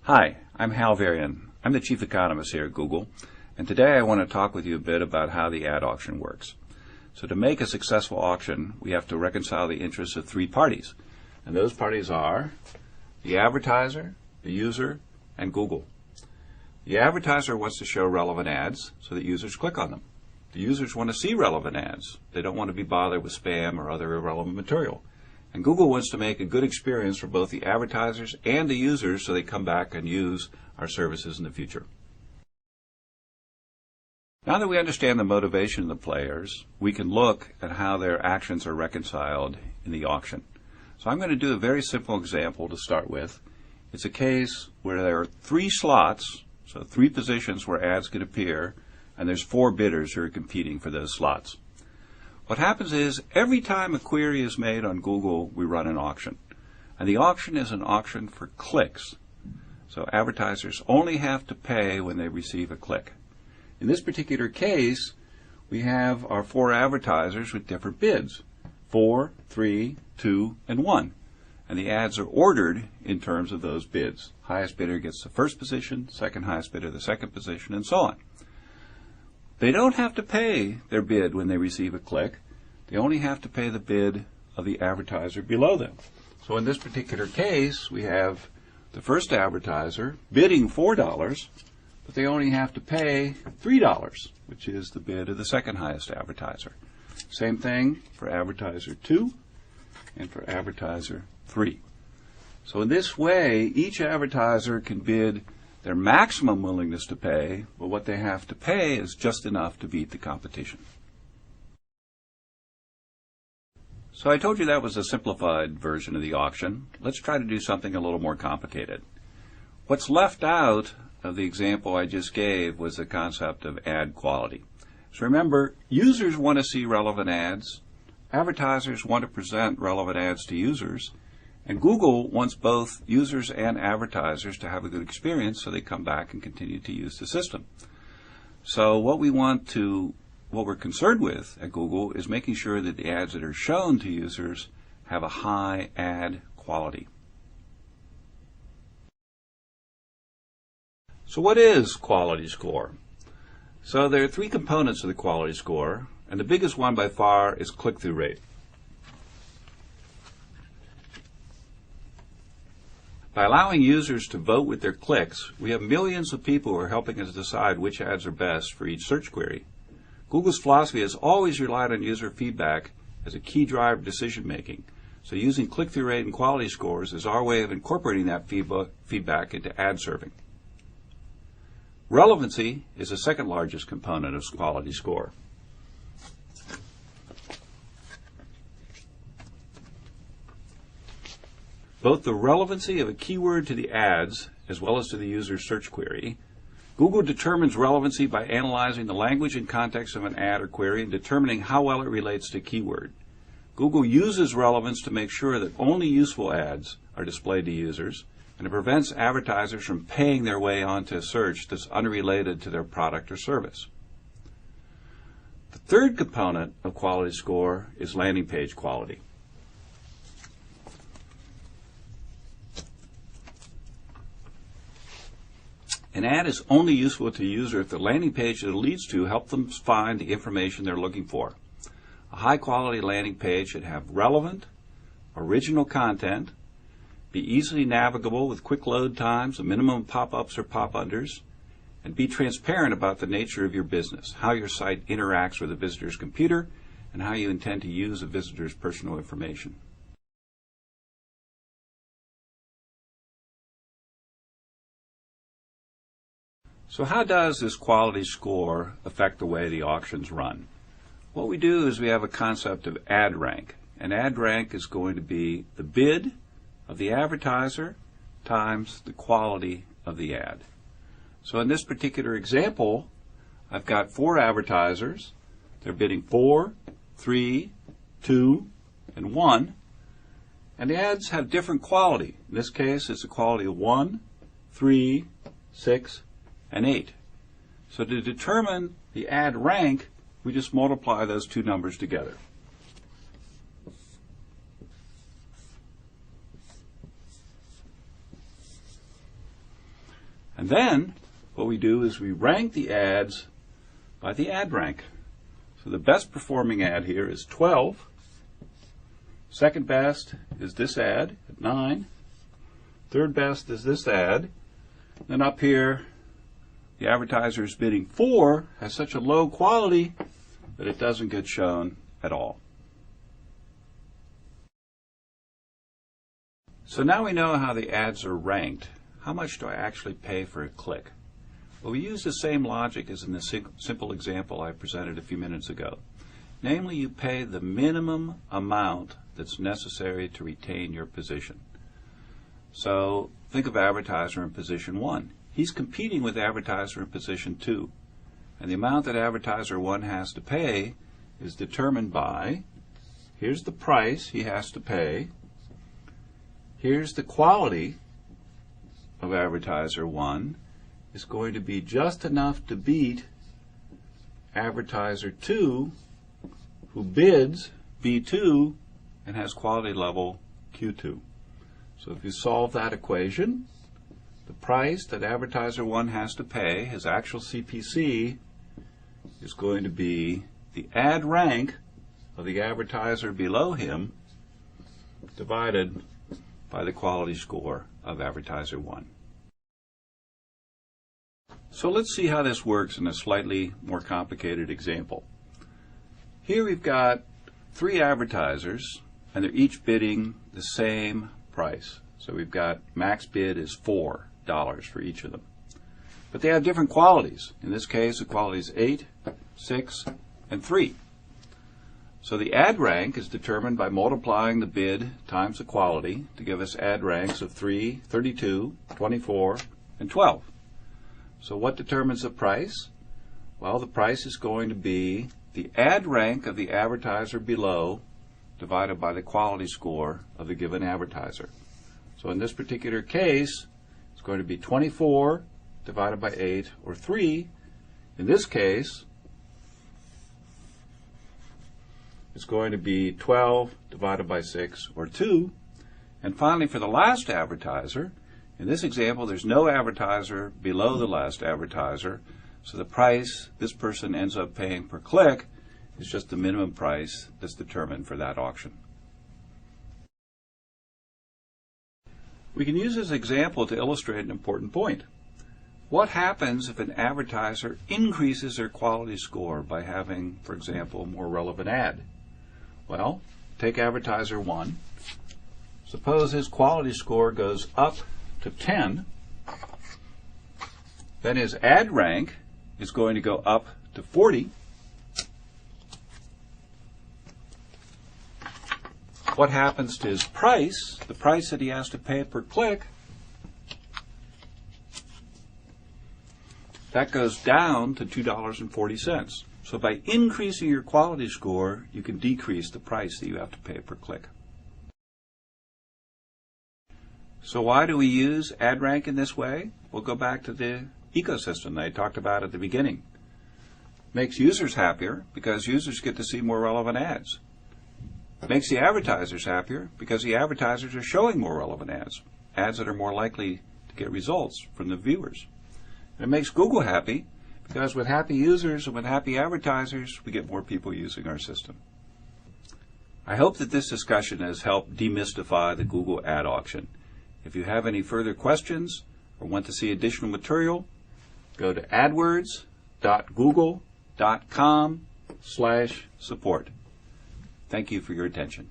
Hi, I'm Hal Varian. I'm the Chief Economist here at Google, and today I want to talk with you a bit about how the ad auction works. So to make a successful auction, we have to reconcile the interests of three parties, and those parties are the advertiser, the user, and Google. The advertiser wants to show relevant ads so that users click on them. The users want to see relevant ads. They don't want to be bothered with spam or other irrelevant material. And Google wants to make a good experience for both the advertisers and the users so they come back and use our services in the future. Now that we understand the motivation of the players, we can look at how their actions are reconciled in the auction. So I'm going to do a very simple example to start with. It's a case where there are three slots, so three positions where ads can appear, and there's four bidders who are competing for those slots. What happens is every time a query is made on Google, we run an auction. And the auction is an auction for clicks. So advertisers only have to pay when they receive a click. In this particular case, we have our four advertisers with different bids: 4, 3, 2, and 1. And the ads are ordered in terms of those bids. Highest bidder gets the first position, second highest bidder the second position, and so on. They don't have to pay their bid when they receive a click. They only have to pay the bid of the advertiser below them. So in this particular case, we have the first advertiser bidding $4, but they only have to pay $3, which is the bid of the second highest advertiser. Same thing for advertiser 2 and for advertiser 3. So in this way, each advertiser can bid their maximum willingness to pay, but what they have to pay is just enough to beat the competition. So I told you that was a simplified version of the auction. Let's try to do something a little more complicated. What's left out of the example I just gave was the concept of ad quality. So remember, users want to see relevant ads, advertisers want to present relevant ads to users, and Google wants both users and advertisers to have a good experience so they come back and continue to use the system. So what we're concerned with at Google is making sure that the ads that are shown to users have a high ad quality. So what is quality score? So there are three components of the quality score, and the biggest one by far is click-through rate. By allowing users to vote with their clicks, we have millions of people who are helping us decide which ads are best for each search query. Google's philosophy has always relied on user feedback as a key driver of decision making. So using click-through rate and quality scores is our way of incorporating that feedback into ad serving. Relevancy is the second largest component of quality score. Both the relevancy of a keyword to the ads as well as to the user's search query. Google determines relevancy by analyzing the language and context of an ad or query and determining how well it relates to keyword. Google uses relevance to make sure that only useful ads are displayed to users, and it prevents advertisers from paying their way onto a search that's unrelated to their product or service. The third component of quality score is landing page quality. An ad is only useful to a user if the landing page that it leads to helps them find the information they're looking for. A high-quality landing page should have relevant, original content, be easily navigable with quick load times, a minimum of pop-ups or pop-unders, and be transparent about the nature of your business, how your site interacts with a visitor's computer, and how you intend to use a visitor's personal information. So how does this quality score affect the way the auctions run? What we do is we have a concept of ad rank. And ad rank is going to be the bid of the advertiser times the quality of the ad. So in this particular example, I've got four advertisers. They're bidding 4, 3, 2, and 1. And the ads have different quality. In this case, it's a quality of 1, 3, 6, and 8. So to determine the ad rank, we just multiply those two numbers together. And then what we do is we rank the ads by the ad rank. So the best performing ad here is 12. Second best is this ad at 9. Third best is this ad. Then up here, the advertiser is bidding 4 has such a low quality that it doesn't get shown at all. So now we know how the ads are ranked. How much do I actually pay for a click? Well, we use the same logic as in the simple example I presented a few minutes ago. Namely, you pay the minimum amount that's necessary to retain your position. So think of advertiser in position 1. He's competing with advertiser in position 2. And the amount that advertiser 1 has to pay is determined by, here's the price he has to pay, here's the quality of advertiser 1 is going to be just enough to beat advertiser 2 who bids B2 and has quality level Q2. So if you solve that equation, the price that advertiser 1 has to pay, his actual CPC, is going to be the ad rank of the advertiser below him divided by the quality score of advertiser 1. So let's see how this works in a slightly more complicated example. Here we've got 3 advertisers, and they're each bidding the same price. So we've got max bid is $4 for each of them. But they have different qualities. In this case, the quality is 8, 6, and 3. So the ad rank is determined by multiplying the bid times the quality to give us ad ranks of 3, 32, 24, and 12. So what determines the price? Well, the price is going to be the ad rank of the advertiser below divided by the quality score of the given advertiser. So in this particular case, it's going to be 24 divided by 8, or 3. In this case, it's going to be 12 divided by 6, or 2. And finally, for the last advertiser, in this example, there's no advertiser below the last advertiser, so the price this person ends up paying per click is just the minimum price that's determined for that auction. We can use this example to illustrate an important point. What happens if an advertiser increases their quality score by having, for example, a more relevant ad? Well, take advertiser 1. Suppose his quality score goes up to 10. Then his ad rank is going to go up to 40. What happens to his price, the price that he has to pay per click? That goes down to $2.40. So by increasing your quality score, you can decrease the price that you have to pay per click. So why do we use ad rank in this way? We'll go back to the ecosystem that I talked about at the beginning. Makes users happier because users get to see more relevant ads. Makes the advertisers happier because the advertisers are showing more relevant ads, ads that are more likely to get results from the viewers. And it makes Google happy because with happy users and with happy advertisers, we get more people using our system. I hope that this discussion has helped demystify the Google ad auction. If you have any further questions or want to see additional material, go to adwords.google.com/support. Thank you for your attention.